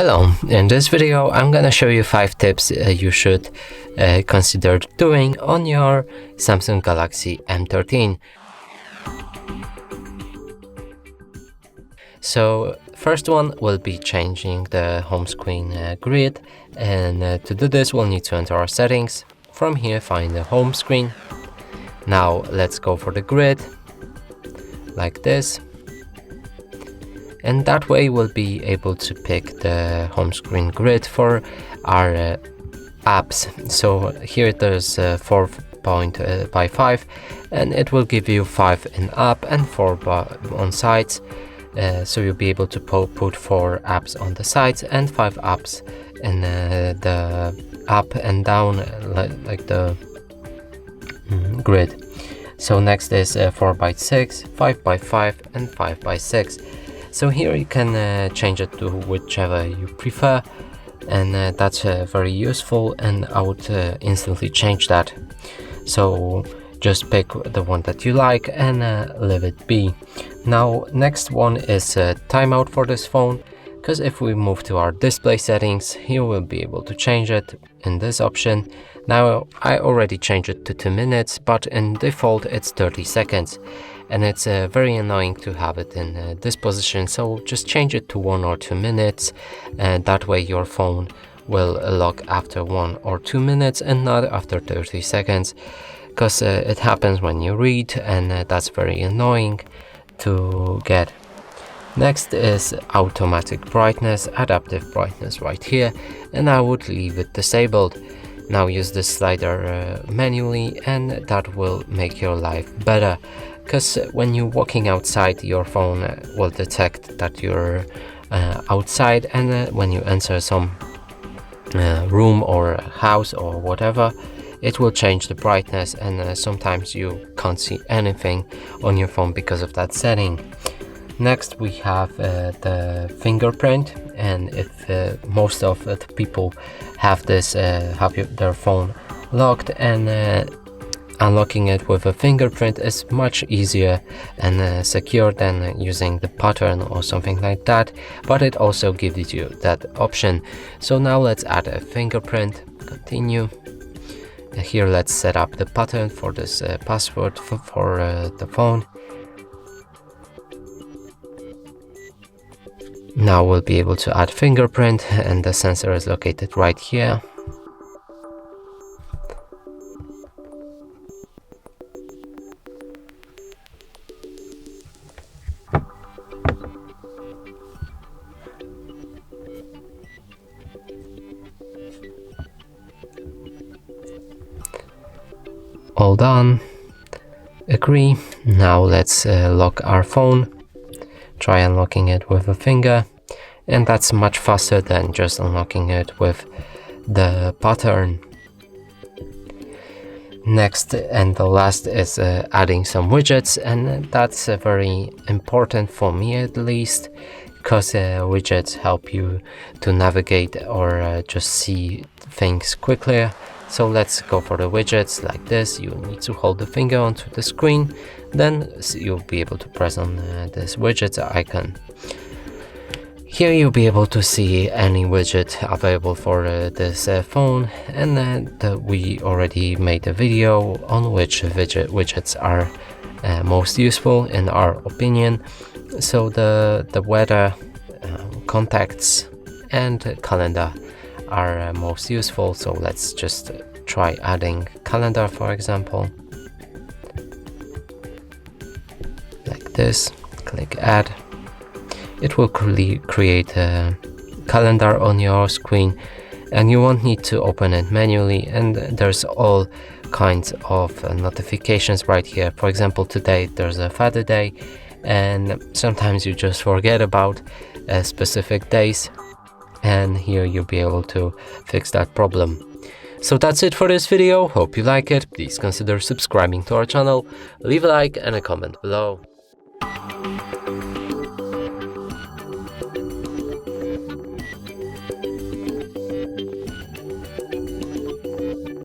Hello, in this video I'm gonna show you 5 tips you should consider doing on your Samsung Galaxy M13. So first one will be changing the home screen grid, and to do this we'll need to enter our settings. From here find the home screen. Now let's go for the grid like this. And that way we'll be able to pick the home screen grid for our apps. So here there's 4 by 5, and it will give you 5 in up and 4 on sides. So you'll be able to put 4 apps on the sides and 5 apps in the up and down like the grid. So next is 4 by 6, 5 by 5 and 5 by 6. So here you can change it to whichever you prefer, and that's very useful, and I would instantly change that. So just pick the one that you like and leave it be. Now next one is timeout for this phone, because if we move to our display settings, you will be able to change it in this option. Now I already changed it to 2 minutes, but in default it's 30 seconds. And it's very annoying to have it in this position, so just change it to 1 or 2 minutes, and that way your phone will lock after 1 or 2 minutes and not after 30 seconds, because it happens when you read, and that's very annoying to get. Next is automatic brightness, adaptive brightness right here, and I would leave it disabled. Now use this slider manually, and that will make your life better. Because when you're walking outside, your phone will detect that you're outside, and when you enter some room or house or whatever, it will change the brightness, and sometimes you can't see anything on your phone because of that setting. Next we have the fingerprint, and if most of the people have this, have their phone locked, and unlocking it with a fingerprint is much easier and secure than using the pattern or something like that, but it also gives you that option. So now let's add a fingerprint, continue. Here let's set up the pattern for this password for the phone. Now we'll be able to add fingerprint, and the sensor is located right here. All done. Agree. Now let's lock our phone. Try unlocking it with a finger, and that's much faster than just unlocking it with the pattern. Next and the last is adding some widgets, and that's very important for me at least, because widgets help you to navigate or just see things quickly. So let's go for the widgets like this. You need to hold the finger onto the screen, then you'll be able to press on this widget icon. Here you'll be able to see any widget available for this phone, and we already made a video on which widgets are most useful in our opinion. So the weather, contacts and calendar are most useful. So let's just try adding calendar, for example, like this. Click add. It will create a calendar on your screen, and you won't need to open it manually, and there's all kinds of notifications right here. For example, today there's a Father Day, and sometimes you just forget about specific days, and here you'll be able to fix that problem. So that's it for this video. Hope you like it. Please consider subscribing to our channel, leave a like and a comment below.